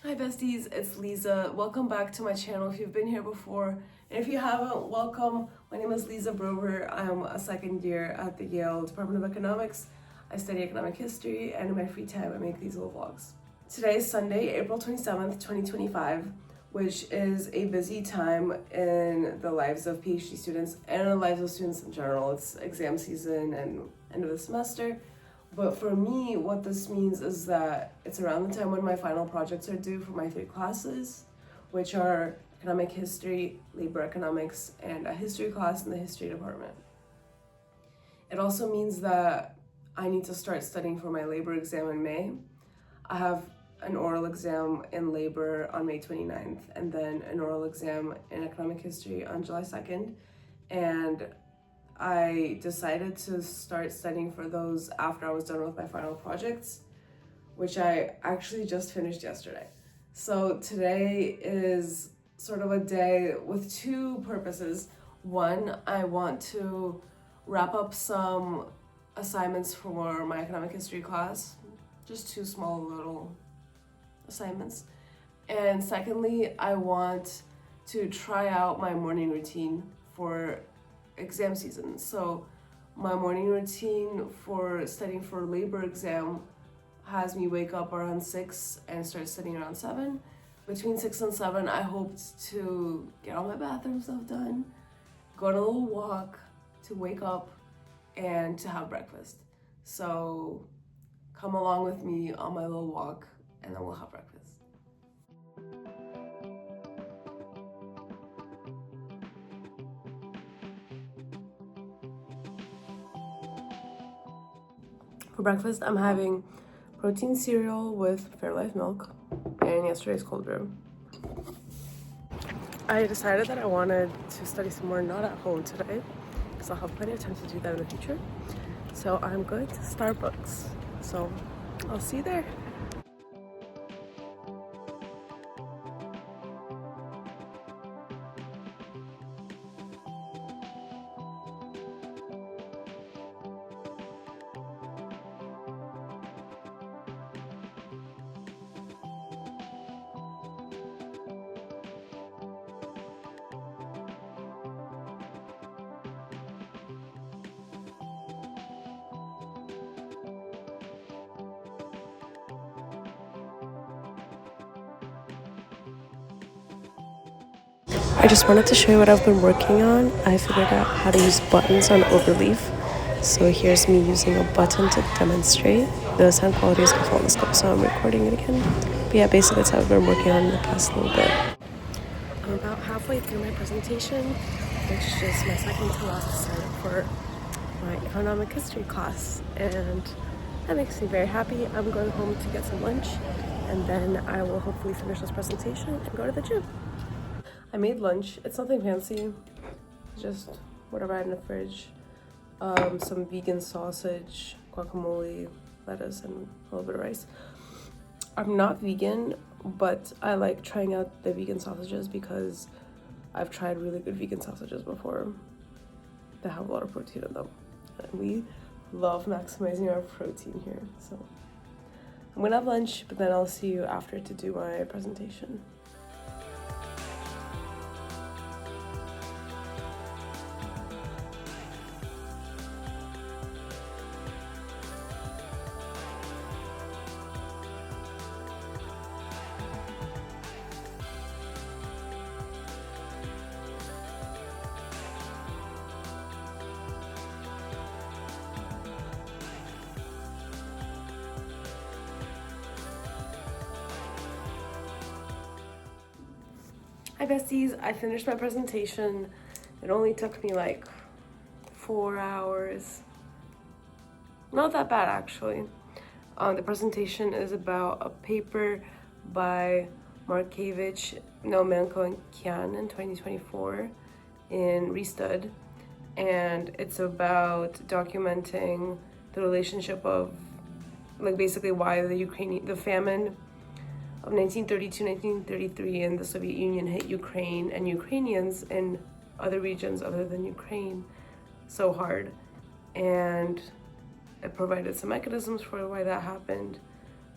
Hi besties, it's Lisa. Welcome back to my channel if you've been here before. And if you haven't, welcome. My name is Lisa Brover. I'm a second year at the Yale Department of Economics. I study economic history, and in my free time I make these little vlogs. Today is Sunday, April 27th, 2025, which is a busy time in the lives of PhD students and in the lives of students in general. It's exam season and end of the semester. But for me, what this means is that it's around the time when my final projects are due for my 3 classes, which are economic history, labor economics, and a history class in the history department. It also means that I need to start studying for my labor exam in May. I have an oral exam in labor on May 29th, and then an oral exam in economic history on July 2nd. And I decided to start studying for those after I was done with my final projects, which I actually just finished yesterday. So today is sort of a day with 2 purposes. One, I want to wrap up some assignments for my economic history class, just 2 small little assignments. And secondly, I want to try out my morning routine for exam season. So my morning routine for studying for labor exam has me wake up around 6 and start studying around 7. Between 6 and 7, I hoped to get all my bathroom stuff done, go on a little walk, to wake up, and to have breakfast. So come along with me on my little walk, and then we'll have breakfast. For breakfast, I'm having protein cereal with Fairlife milk and yesterday's cold brew. I decided that I wanted to study some more not at home today because I'll have plenty of time to do that in the future. So I'm going to Starbucks. So I'll see you there. I just wanted to show you what I've been working on. I figured out how to use buttons on Overleaf. So here's me using a button to demonstrate. The sound quality is awful on the scope, so I'm recording it again. But yeah, basically that's how I've been working on in the past little bit. I'm about halfway through my presentation, which is my second to last assignment for my economic history class. And that makes me very happy. I'm going home to get some lunch, and then I will hopefully finish this presentation and go to the gym. I made lunch. It's nothing fancy, just whatever I had in the fridge. Some vegan sausage, guacamole, lettuce, and a little bit of rice. I'm not vegan, but I like trying out the vegan sausages because I've tried really good vegan sausages before that have a lot of protein in them. And we love maximizing our protein here. So I'm gonna have lunch, but then I'll see you after to do my presentation. Hi besties, I finished my presentation. It only took me like 4 hours. Not that bad actually. The presentation is about a paper by Markevich, Nomenko, and Kian in 2024 in Restud. And it's about documenting the relationship of, like, basically why the famine of 1932-1933 in the Soviet Union hit Ukraine and Ukrainians in other regions other than Ukraine so hard. And it provided some mechanisms for why that happened.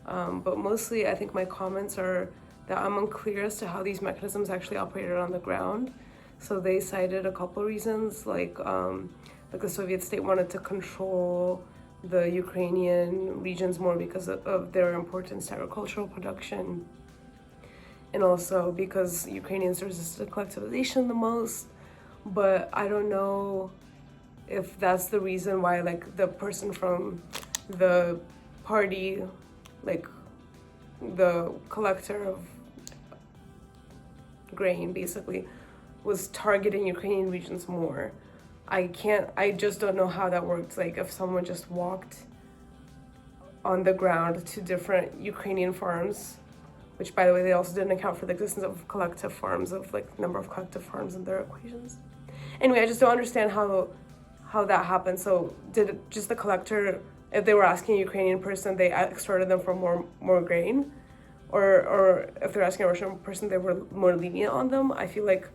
But mostly I think my comments are that I'm unclear as to how these mechanisms actually operated on the ground. So they cited a couple reasons, like the Soviet state wanted to control the Ukrainian regions more because of their importance to agricultural production, and also because Ukrainians resisted collectivization the most. But I don't know if that's the reason why, like, the person from the party, like the collector of grain basically, was targeting Ukrainian regions more. I just don't know how that worked. Like, if someone just walked on the ground to different Ukrainian farms, which, by the way, they also didn't account for the existence of collective farms, of like number of collective farms in their equations. Anyway, I just don't understand how that happened. So did it just the collector, if they were asking a Ukrainian person, they extorted them for more grain, or if they're asking a Russian person, they were more lenient on them? I feel like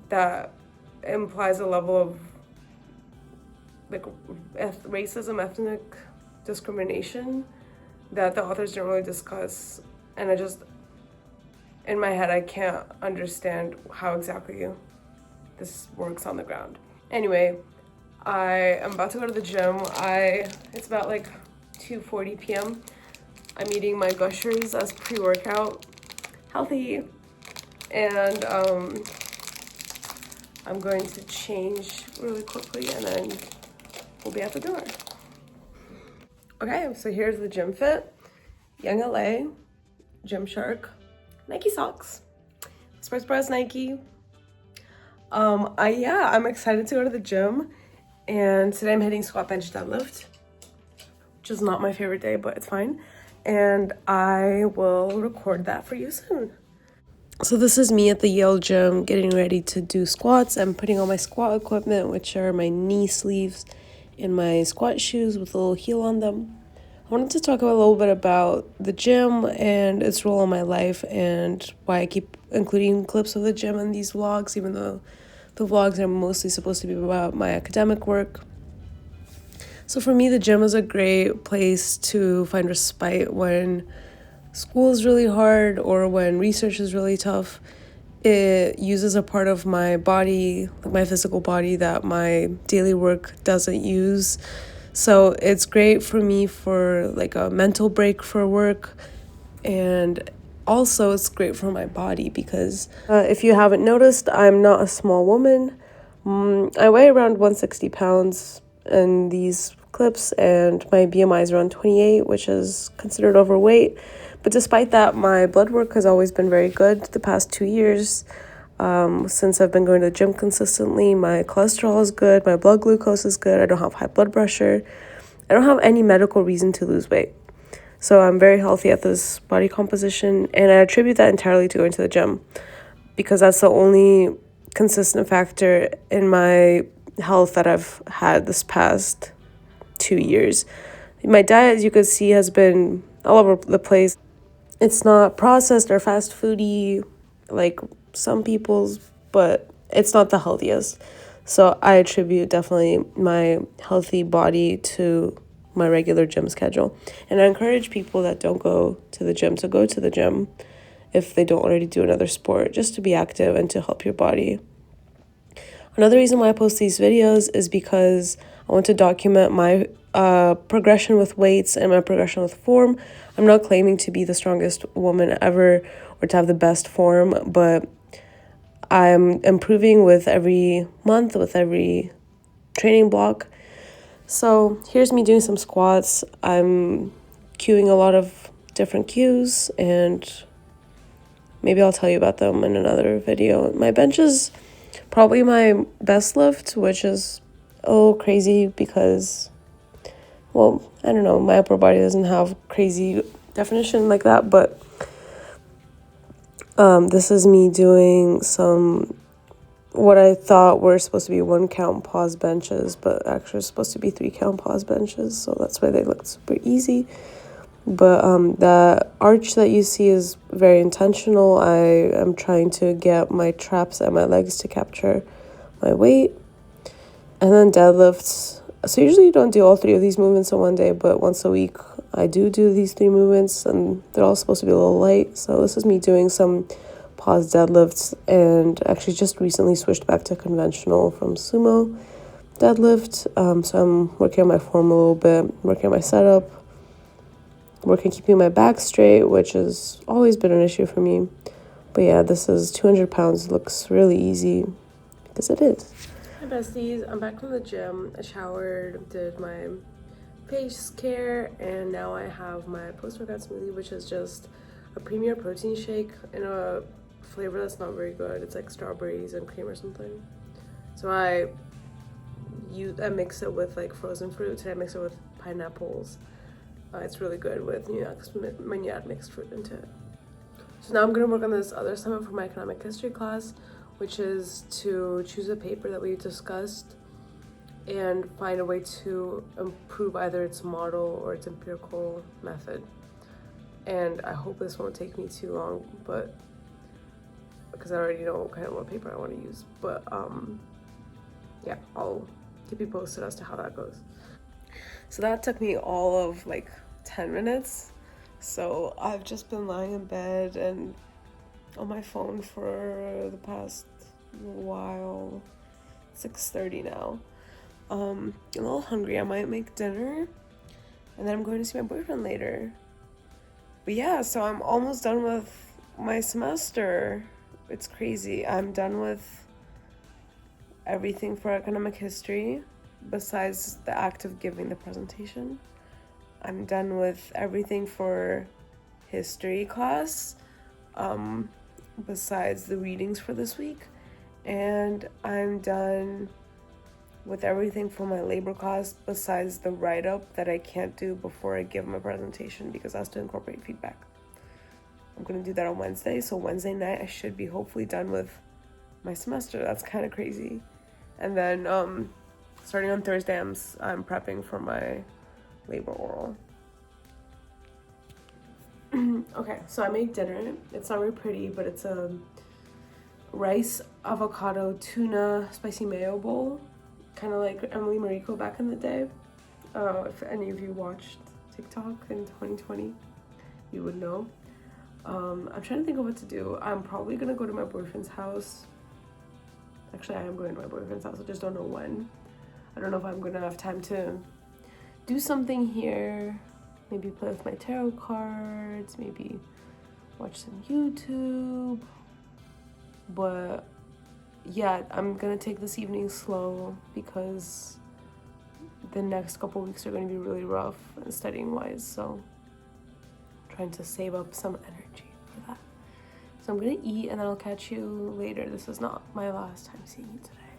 that implies a level of like racism, ethnic discrimination that the authors didn't really discuss, and I just, in my head, I can't understand how exactly this works on the ground. Anyway, I am about to go to the gym. It's about like 2:40 p.m. I'm eating my Gushers as pre-workout, healthy, and I'm going to change really quickly and then we'll be at the door. Okay, so here's the gym fit. Young LA, Gymshark, Nike socks, Spurs Bros Nike. I'm excited to go to the gym, and today I'm hitting squat, bench, deadlift, which is not my favorite day, but it's fine. And I will record that for you soon. So this is me at the Yale gym getting ready to do squats. I'm putting on my squat equipment, which are my knee sleeves and my squat shoes with a little heel on them. I wanted to talk a little bit about the gym and its role in my life, and why I keep including clips of the gym in these vlogs, even though the vlogs are mostly supposed to be about my academic work. So for me, the gym is a great place to find respite when school is really hard or when research is really tough. It uses a part of my body, my physical body, that my daily work doesn't use. So it's great for me for like a mental break for work, and also it's great for my body because if you haven't noticed, I'm not a small woman. I weigh around 160 pounds in these clips, and my BMI is around 28, which is considered overweight. But despite that, my blood work has always been very good the past 2 years. Since I've been going to the gym consistently, my cholesterol is good, my blood glucose is good, I don't have high blood pressure, I don't have any medical reason to lose weight. So I'm very healthy at this body composition, and I attribute that entirely to going to the gym, because that's the only consistent factor in my health that I've had this past 2 years. My diet, as you can see, has been all over the place. It's not processed or fast foody like some people's, but it's not the healthiest. So I attribute definitely my healthy body to my regular gym schedule. And I encourage people that don't go to the gym to go to the gym if they don't already do another sport, just to be active and to help your body. Another reason why I post these videos is because I want to document my progression with weights and my progression with form. I'm not claiming to be the strongest woman ever or to have the best form, but I'm improving with every month, with every training block. So here's me doing some squats. I'm cueing a lot of different cues, and maybe I'll tell you about them in another video. My bench is probably my best lift, which is a little crazy because, well, I don't know, my upper body doesn't have crazy definition like that, but this is me doing some what I thought were supposed to be 1 count pause benches, but actually supposed to be 3 count pause benches, so that's why they look super easy. But the arch that you see is very intentional. I am trying to get my traps and my legs to capture my weight. And then deadlifts. So usually you don't do all 3 of these movements in one day, but once a week I do these 3 movements, and they're all supposed to be a little light. So this is me doing some pause deadlifts, and actually just recently switched back to conventional from sumo deadlift. So I'm working on my form a little bit, working on my setup, working keeping my back straight, which has always been an issue for me. But yeah, this is 200 pounds. Looks really easy because it is. Hi besties, I'm back from the gym. I showered, did my face care, and now I have my post-workout smoothie, which is just a premier protein shake in a flavor that's not very good. It's like strawberries and cream or something. So I mix it with like frozen fruit. Today I mix it with pineapples. It's really good with nuts when you add mixed fruit into it. So now I'm going to work on this other assignment for my economic history class, which is to choose a paper that we discussed and find a way to improve either its model or its empirical method. And I hope this won't take me too long, but because I already know kind of what paper I want to use. But yeah, I'll keep you posted as to how that goes. So that took me all of like 10 minutes. So I've just been lying in bed and on my phone for the past while. 6:30 now. I'm a little hungry. I might make dinner, and then I'm going to see my boyfriend later. But yeah, so I'm almost done with my semester. It's crazy. I'm done with everything for economic history besides the act of giving the presentation. I'm done with everything for history class besides the readings for this week, and I'm done with everything for my labor class besides the write-up that I can't do before I give my presentation because I have to incorporate feedback. I'm going to do that on Wednesday, so Wednesday night I should be hopefully done with my semester. That's kind of crazy. And then starting on Thursday I'm prepping for my labor oral. Okay, so I made dinner. It's not very pretty, but it's a rice, avocado, tuna, spicy mayo bowl, kind of like Emily Mariko back in the day. If any of you watched TikTok in 2020, you would know. I'm trying to think of what to do. I'm probably gonna go to my boyfriend's house. Actually, I am going to my boyfriend's house. I just don't know when. I don't know if I'm gonna have time to do something here. Maybe play with my tarot cards, maybe watch some YouTube. But yeah, I'm gonna take this evening slow because the next couple weeks are gonna be really rough studying wise, so I'm trying to save up some energy for that. So I'm gonna eat and then I'll catch you later. This is not my last time seeing you today.